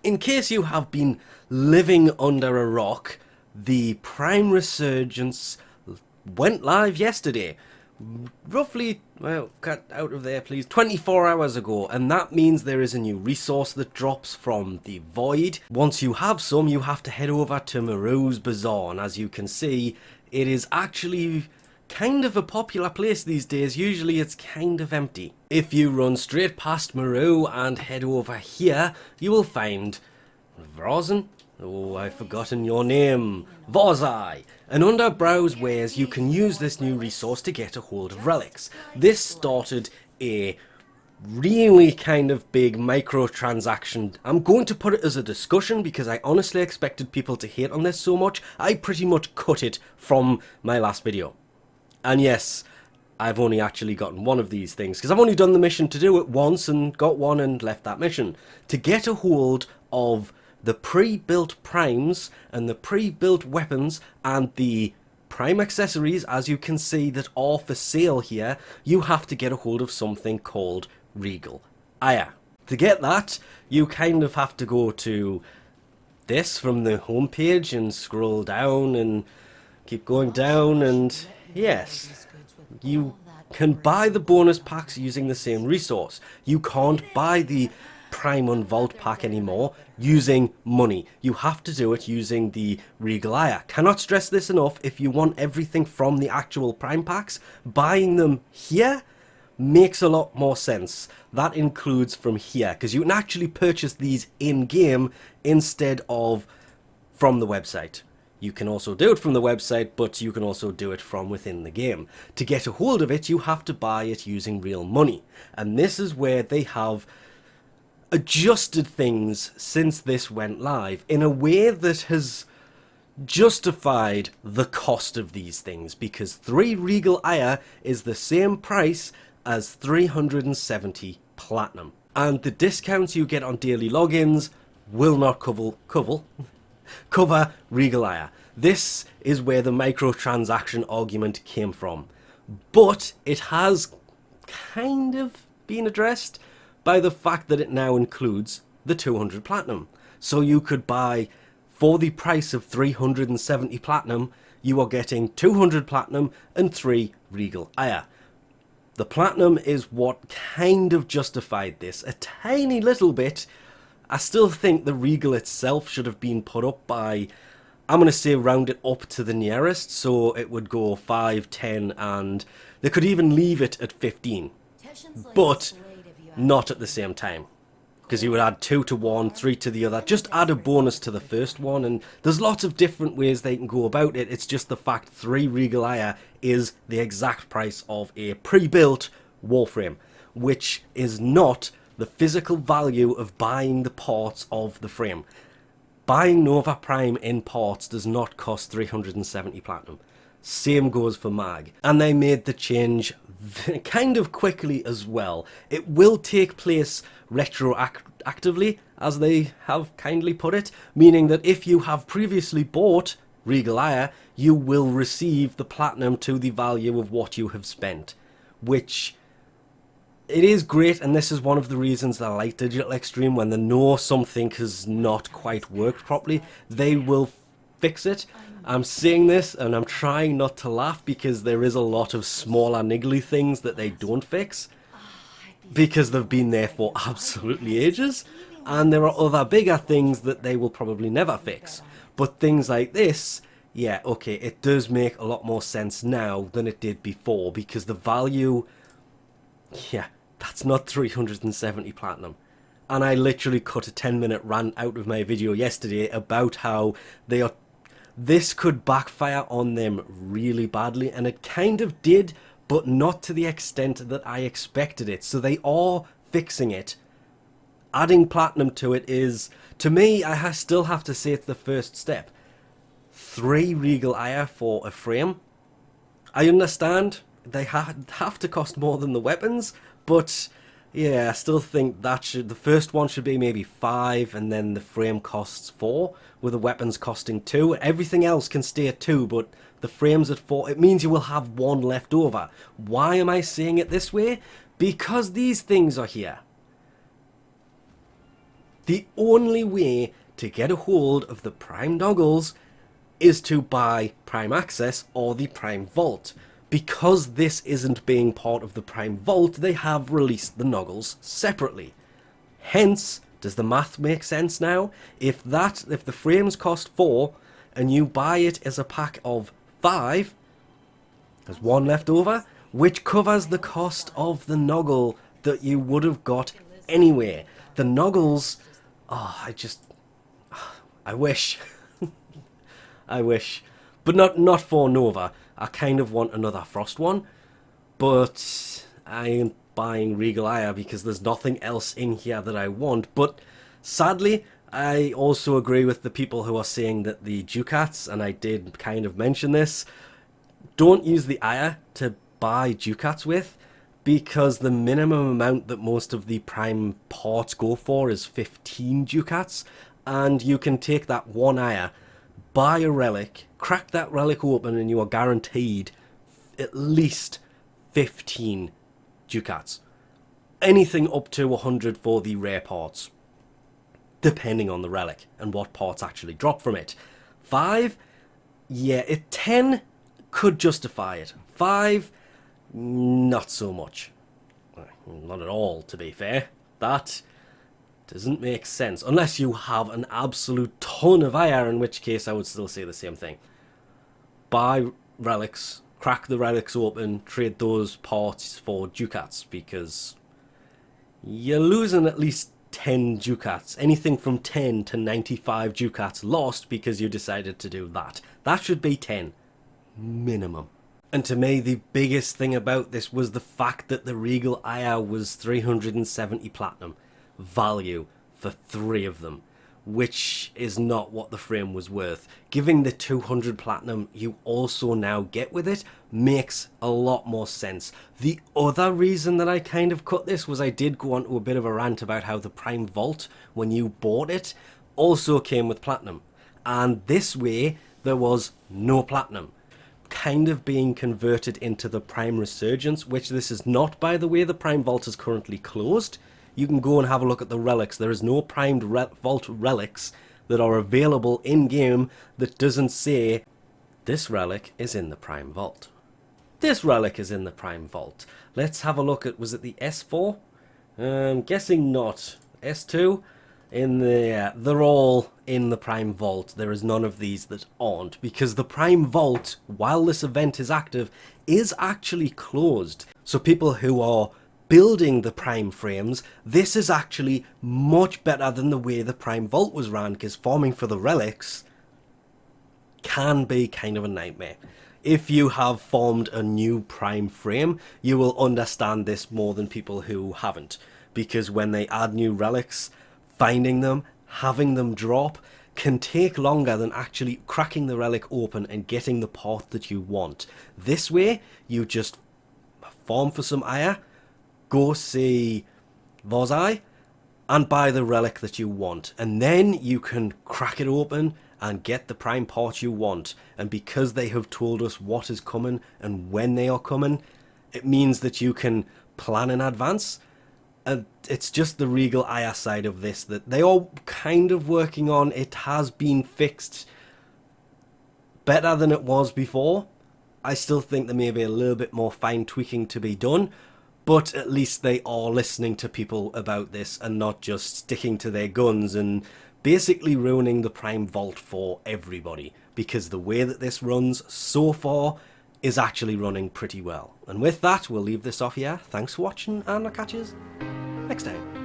In case you have been living under a rock, the Prime Resurgence went live yesterday. Roughly, well, cut out of there please, 24 hours ago, and that means there is a new resource that drops from the void. Once you have some, you have to head over to Moreau's Bazaar, and as you can see, it is actually kind of a popular place these days. Usually it's kind of empty. If you run straight past Moreau and head over here, you will find Varzia. Oh, I've forgotten your name. Varzia. And under Browse Wares, you can use this new resource to get a hold of relics. This started a really kind of big microtransaction. I'm going to put it as a discussion because I honestly expected people to hate on this so much. I pretty much cut it from my last video. And yes, I've only actually gotten one of these things because I've only done the mission to do it once and got one and left that mission. To get a hold of the pre-built primes and the pre-built weapons and the prime accessories, as you can see, that are for sale here, you have to get a hold of something called Regal Aya. To get that, you kind of have to go to this from the homepage and scroll down and keep going down, and yes, you can buy the bonus packs using the same resource. You can't buy the Prime on Vault pack anymore using money. You have to do it using the Regal Aya. Cannot stress this enough. If you want everything from the actual Prime packs, buying them here makes a lot more sense. That includes from here, because you can actually purchase these in-game instead of from the website. You can also do it from the website, but you can also do it from within the game. To get a hold of it, you have to buy it using real money. And this is where they have adjusted things since this went live in a way that has justified the cost of these things, because 3 Regal Aya is the same price as 370 platinum, and the discounts you get on daily logins will not cover Regal Aya. This is where the microtransaction argument came from, but it has kind of been addressed by the fact that it now includes the 200 platinum. So you could buy, for the price of 370 platinum, you are getting 200 platinum and 3 Regal Aya. The platinum is what kind of justified this a tiny little bit. I still think the Regal itself should have been put up by, I'm going to say round it up to the nearest, so it would go 5, 10, and they could even leave it at 15. But not at the same time, because you would add 2 to one, 3 to the other, just add a bonus to the first one, and there's lots of different ways they can go about it. It's just the fact 3 Regal Aya is the exact price of a pre-built Warframe, which is not the physical value of buying the parts of the frame. Buying Nova Prime in parts does not cost 370 platinum. Same goes for Mag. And they made the change kind of quickly as well. It will take place retroactively, as they have kindly put it, meaning that if you have previously bought Regal Aya, you will receive the platinum to the value of what you have spent, which it is great, and this is one of the reasons that I like Digital Extreme. When they know something has not quite worked properly, they will fix it. I'm saying this and I'm trying not to laugh because there is a lot of smaller niggly things that they don't fix because they've been there for absolutely ages, and there are other bigger things that they will probably never fix. But things like this, yeah, okay, it does make a lot more sense now than it did before, because the value, yeah, that's not 370 platinum. And I literally cut a 10-minute rant out of my video yesterday about how this could backfire on them really badly, and it kind of did, but not to the extent that I expected it. So they are fixing it. Adding platinum to it is, to me, I still have to say it's the first step. 3 Regal Aya for a frame. I understand they have to cost more than the weapons, but yeah, I still think that the first one should be maybe 5, and then the frame costs 4, with the weapons costing 2. Everything else can stay at 2, but the frame's at 4. It means you will have 1 left over. Why am I saying it this way? Because these things are here. The only way to get a hold of the Prime Noggles is to buy Prime Access or the Prime Vault. Because this isn't being part of the Prime Vault, they have released the Noggles separately. Hence, does the math make sense now? If the frames cost 4 and you buy it as a pack of 5, there's 1 left over, which covers the cost of the Noggle that you would have got anyway. The Noggles, I wish. I wish. But not for Nova. I kind of want another Frost one. But I ain't buying Regal Aya because there's nothing else in here that I want. But sadly, I also agree with the people who are saying that the Ducats, and I did kind of mention this, don't use the Aya to buy Ducats with, because the minimum amount that most of the Prime parts go for is 15 Ducats, and you can take that 1 Aya, buy a relic, crack that relic open, and you are guaranteed at least 15 Ducats. Anything up to 100 for the rare parts, depending on the relic and what parts actually drop from it. 5, yeah, 10 could justify it. 5, not so much. Not at all, to be fair. That doesn't make sense. Unless you have an absolute ton of Aya, in which case I would still say the same thing. Buy relics, crack the relics open, trade those parts for Ducats, because you're losing at least 10 Ducats. Anything from 10 to 95 Ducats lost because you decided to do that. That should be 10. Minimum. And to me, the biggest thing about this was the fact that the Regal Aya was 370 platinum value for 3 of them, which is not what the frame was worth. Giving the 200 platinum you also now get with it makes a lot more sense. The other reason that I kind of cut this was I did go on to a bit of a rant about how the Prime Vault, when you bought it, also came with platinum. And this way, there was no platinum, kind of being converted into the Prime Resurgence, which this is not, by the way. The Prime Vault is currently closed. You can go and have a look at the relics. There is no Primed Vault relics that are available in-game that doesn't say, this relic is in the Prime Vault. This relic is in the Prime Vault. Let's have a look at, was it the S4? Guessing not. S2? They're all in the Prime Vault. There is none of these that aren't, because the Prime Vault, while this event is active, is actually closed. So people who are building the Prime frames, this is actually much better than the way the Prime Vault was ran, because farming for the relics can be kind of a nightmare. If you have formed a new Prime frame, you will understand this more than people who haven't, because when they add new relics, finding them, having them drop, can take longer than actually cracking the relic open and getting the part that you want. This way, you just farm for some Aya, go see Varzia, and buy the relic that you want. And then you can crack it open and get the Prime part you want. And because they have told us what is coming and when they are coming, it means that you can plan in advance. And it's just the Regal Aya side of this that they are kind of working on. It has been fixed better than it was before. I still think there may be a little bit more fine tweaking to be done, but at least they are listening to people about this and not just sticking to their guns and basically ruining the Prime Vault for everybody, because the way that this runs so far is actually running pretty well. And with that, we'll leave this off here. Thanks for watching, and I'll catch you next time.